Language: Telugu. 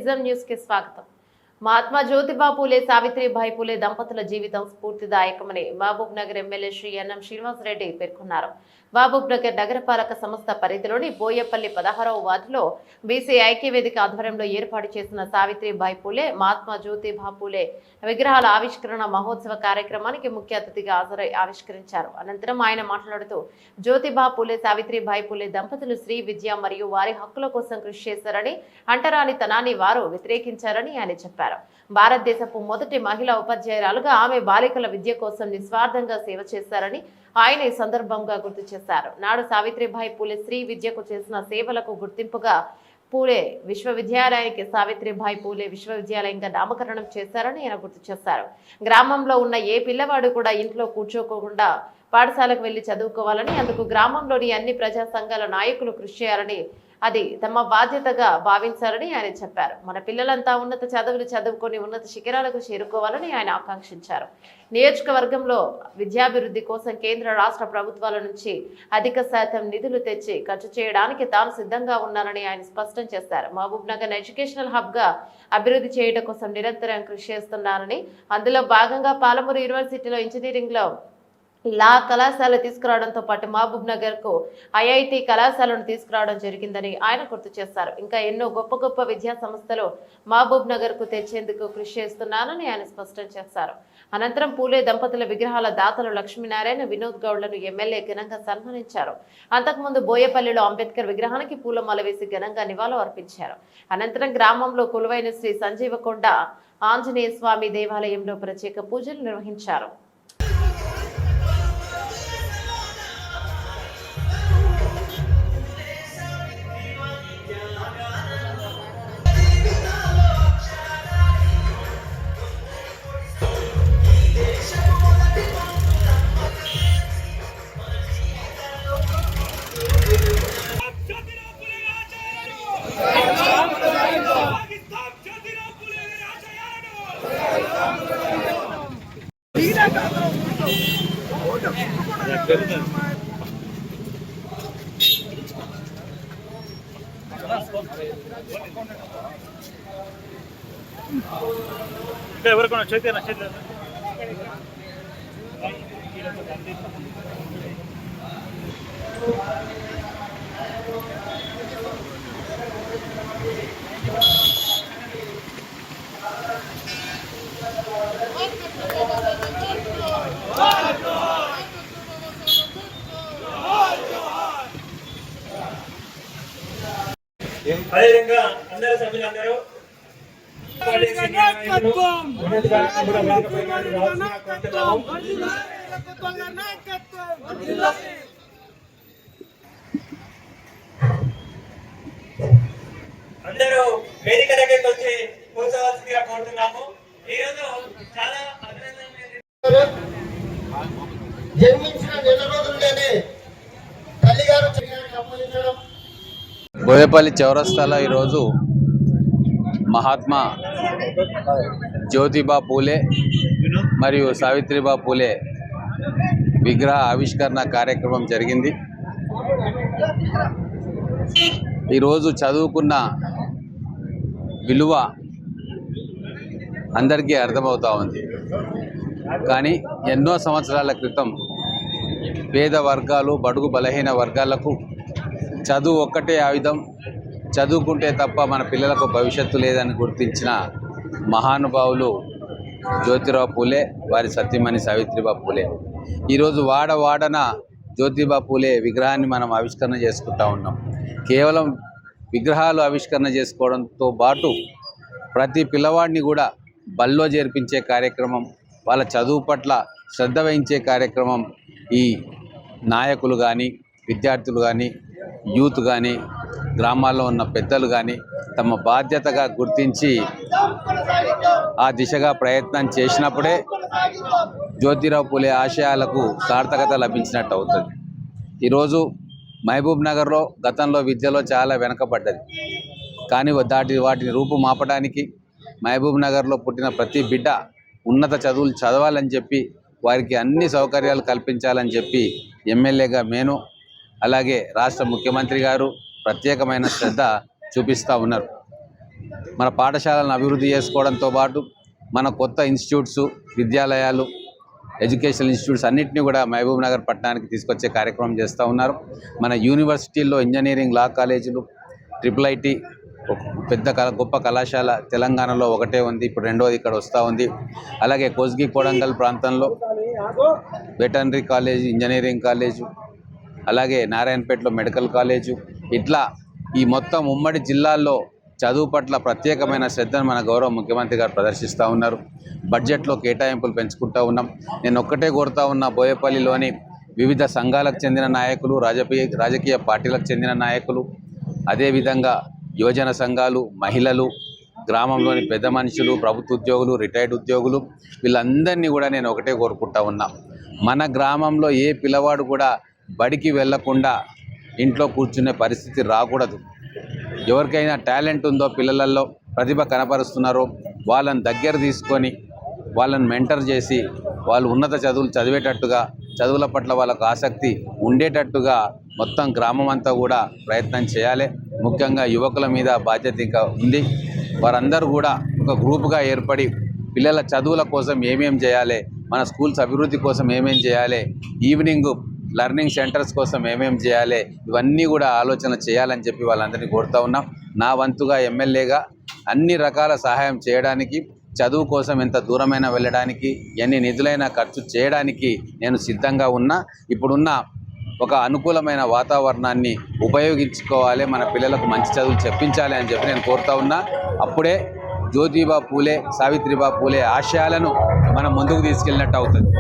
నిజం న్యూస్ కి స్వాగతం। మహాత్మా జ్యోతిబా పూలే సావిత్రిబాయి పూలే దంపతుల జీవితం స్ఫూర్తిదాయకమని మహబూబ్ నగర్ ఎమ్మెల్యే శ్రీ ఎన్ఎం శ్రీనివాస్ రెడ్డి పేర్కొన్నారు। మహబూబ్ నగర్ నగరపాలక సంస్థ పరిధిలోని బోయపల్లి 16వ వార్డులో బీసీ ఐక్యవేదిక ఆధ్వర్యంలో ఏర్పాటు చేసిన సావిత్రిబాయి పూలే మహాత్మా జ్యోతిబా పూలే విగ్రహాల ఆవిష్కరణ మహోత్సవ కార్యక్రమానికి ముఖ్య అతిథిగా హాజరై ఆవిష్కరించారు। అనంతరం ఆయన మాట్లాడుతూ జ్యోతిబా పూలే సావిత్రిబాయి పూలే దంపతులు శ్రీ విద్య మరియు వారి హక్కుల కోసం కృషి చేశారని, అంటరానితనాన్ని వారు వ్యతిరేకించారని ఆయన చెప్పారు। భారతదేశపు మొదటి మహిళా ఉపాధ్యాయురాలుగా ఆమె బాలికల విద్య కోసం నిస్వార్థంగా సేవ చేశారని ఆయన ఈ సందర్భంగా గుర్తు చేశారు। నాడు సావిత్రిబాయి పూలే శ్రీ విద్యకు చేసిన సేవలకు గుర్తింపుగా పూలే విశ్వవిద్యాలయానికి సావిత్రిబాయి పూలే విశ్వవిద్యాలయంగా నామకరణం చేశారని ఆయన గుర్తు చేశారు। గ్రామంలో ఉన్న ఏ పిల్లవాడు కూడా ఇంట్లో కూర్చోకుండా పాఠశాలకు వెళ్లి చదువుకోవాలని, అందుకు గ్రామంలోని అన్ని ప్రజా సంఘాల నాయకులు కృషి చేయాలని, అది తమ బాధ్యతగా భావించారని ఆయన చెప్పారు। మన పిల్లలంతా ఉన్నత చదువులు చదువుకొని ఉన్నత శిఖరాలకు చేరుకోవాలని ఆయన ఆకాంక్షించారు। నియోజకవర్గంలో విద్యాభివృద్ధి కోసం కేంద్ర రాష్ట్ర ప్రభుత్వాల నుంచి అధిక శాతం నిధులు తెచ్చి ఖర్చు చేయడానికి తాను సిద్ధంగా ఉన్నారని ఆయన స్పష్టం చేశారు। మహబూబ్ నగర్ ఎడ్యుకేషనల్ హబ్ గా అభివృద్ధి చేయడం కోసం నిరంతరం కృషి చేస్తున్నారని, అందులో భాగంగా పాలమూరు యూనివర్సిటీలో ఇంజనీరింగ్ లో లా కళాశాల తీసుకురావడంతో పాటు మహబూబ్ నగర్ కు ఐఐటి కళాశాలను తీసుకురావడం జరిగిందని ఆయన గుర్తు చేశారు। ఇంకా ఎన్నో గొప్ప గొప్ప విద్యా సంస్థలు మహబూబ్ నగర్ కు తెచ్చేందుకు కృషి చేస్తున్నానని ఆయన స్పష్టం చేశారు। అనంతరం పూలే దంపతుల విగ్రహాల దాతలు లక్ష్మీనారాయణ, వినోద్ గౌడ్లను ఎమ్మెల్యే ఘనంగా సన్మానించారు। అంతకుముందు బోయపల్లిలో అంబేద్కర్ విగ్రహానికి పూలమాల వేసి ఘనంగా నివాళులు అర్పించారు। అనంతరం గ్రామంలో కొలువైన శ్రీ సంజీవకొండ ఆంజనేయ స్వామి దేవాలయంలో ప్రత్యేక పూజలు నిర్వహించారు। ఎవరికైనా చైతన్య అదేవిధంగా అందరూ సభ్యులందరూ అందరూ వేదిక దగ్గరికి వచ్చి కూర్చోవలసిందిగా కోరుతున్నాము। ఈరోజు చాలా జన్మించిన నెల రోజుల్లోనే తల్లిగారు సంబంధించడం బోయపల్లి చౌరస్తాలో ఈరోజు మహాత్మా జ్యోతిబా పూలే మరియు సావిత్రిబా పూలే విగ్రహ ఆవిష్కరణ కార్యక్రమం జరిగింది। ఈరోజు చదువుకున్న విలువ అందరికీ అర్థమవుతూ ఉంది, కానీ ఎన్నో సంవత్సరాల క్రితం పేద వర్గాలు, బడుగు బలహీన వర్గాలకు చదువు ఒక్కటే ఆయుధం, చదువుకుంటే తప్ప మన పిల్లలకు భవిష్యత్తు లేదని గుర్తించిన మహానుభావులు జ్యోతిబా పూలే, వారి సతీమణి సావిత్రిబా పూలే। ఈరోజు వాడవాడన జ్యోతిబా పూలే విగ్రహాన్ని మనం ఆవిష్కరణ చేసుకుంటా ఉన్నాం। కేవలం విగ్రహాలు ఆవిష్కరణ చేసుకోవడంతో పాటు ప్రతి పిల్లవాడిని కూడా బల్లో చేర్పించే కార్యక్రమం, వాళ్ళ చదువు పట్ల శ్రద్ధ వహించే కార్యక్రమం ఈ నాయకులు కానీ, విద్యార్థులు కానీ, యూత్ కానీ, గ్రామాల్లో ఉన్న పెద్దలు కానీ తమ బాధ్యతగా గుర్తించి ఆ దిశగా ప్రయత్నం చేసినప్పుడే జ్యోతిరావు పూలే ఆశయాలకు సార్థకత లభించినట్టు అవుతుంది। ఈరోజు మహబూబ్ నగర్లో గతంలో విద్యలో చాలా వెనకబడ్డది, కానీ వాటిని రూపుమాపడానికి మహబూబ్ నగర్లో పుట్టిన ప్రతి బిడ్డ ఉన్నత చదువులు చదవాలని చెప్పి, వారికి అన్ని సౌకర్యాలు కల్పించాలని చెప్పి ఎమ్మెల్యేగా నేను, అలాగే రాష్ట్ర ముఖ్యమంత్రి గారు ప్రత్యేకమైన శ్రద్ధ చూపిస్తూ ఉన్నారు। మన పాఠశాలను అభివృద్ధి చేసుకోవడంతో పాటు మన కొత్త ఇన్స్టిట్యూట్స్, విద్యాలయాలు, ఎడ్యుకేషనల్ ఇన్స్టిట్యూట్స్ అన్నింటినీ కూడా మహబూబ్ నగర్ పట్టణానికి తీసుకొచ్చే కార్యక్రమం చేస్తూ ఉన్నారు. మన యూనివర్సిటీల్లో ఇంజనీరింగ్, లా కాలేజీలు, IIIT పెద్ద గొప్ప కళాశాల తెలంగాణలో ఒకటే ఉంది, ఇప్పుడు రెండోది ఇక్కడ వస్తూ ఉంది. అలాగే కోస్గి కొడంగల్ ప్రాంతంలో వెటర్నరీ కాలేజీ, ఇంజనీరింగ్ కాలేజు, అలాగే నారాయణపేటలో మెడికల్ కాలేజు, ఇట్లా ఈ మొత్తం ఉమ్మడి జిల్లాల్లో చదువు పట్ల ప్రత్యేకమైన శ్రద్ధను మన గౌరవ ముఖ్యమంత్రి గారు ప్రదర్శిస్తూ ఉన్నారు. బడ్జెట్లో కేటాయింపులు పెంచుకుంటూ ఉన్నాం. నేను ఒక్కటే కోరుతా ఉన్నా, బోయపల్లిలోని వివిధ సంఘాలకు చెందిన నాయకులు, రాజకీయ పార్టీలకు చెందిన నాయకులు, అదేవిధంగా యువజన సంఘాలు, మహిళలు, గ్రామంలోని పెద్ద మనుషులు, ప్రభుత్వ ఉద్యోగులు, రిటైర్డ్ ఉద్యోగులు, వీళ్ళందరినీ కూడా నేను ఒకటే కోరుకుంటా ఉన్నా, మన గ్రామంలో ఏ పిల్లవాడు కూడా బడికి వెళ్లకుండా ఇంట్లో కూర్చునే పరిస్థితి రాకూడదు. ఎవరికైనా టాలెంట్ ఉందో, పిల్లలలో ప్రతిభ కనపరుస్తున్నారో వాళ్ళని దగ్గర తీసుకొని వాళ్ళని మెంటర్ చేసి వాళ్ళు ఉన్నత చదువులు చదివేటట్టుగా, చదువుల పట్ల వాళ్ళకు ఆసక్తి ఉండేటట్టుగా మొత్తం గ్రామం అంతా కూడా ప్రయత్నం చేయాలి. ముఖ్యంగా యువకుల మీద బాధ్యత ఇంకా ఉంది. వారందరూ కూడా ఒక గ్రూపుగా ఏర్పడి పిల్లల చదువుల కోసం ఏమేం చేయాలి, మన స్కూల్స్ అభివృద్ధి కోసం ఏమేం చేయాలి, ఈవినింగ్ లెర్నింగ్ సెంటర్స్ కోసం ఏమేం చేయాలి, ఇవన్నీ కూడా ఆలోచన చేయాలని చెప్పి వాళ్ళందరినీ కోరుతూ ఉన్నాం. నా వంతుగా ఎమ్మెల్యేగా అన్ని రకాల సహాయం చేయడానికి, చదువు కోసం ఎంత దూరమైనా వెళ్ళడానికి, ఎన్ని నిధులైనా ఖర్చు చేయడానికి నేను సిద్ధంగా ఉన్నా. ఇప్పుడున్న ఒక అనుకూలమైన వాతావరణాన్ని ఉపయోగించుకోవాలి, మన పిల్లలకు మంచి చదువులు చెప్పించాలి అని చెప్పి నేను కోరుతా ఉన్నా. అప్పుడే జ్యోతిబా పూలే, సావిత్రిబా పూలే ఆశయాలను మనం ముందుకు తీసుకెళ్ళినట్టు అవుతుంది.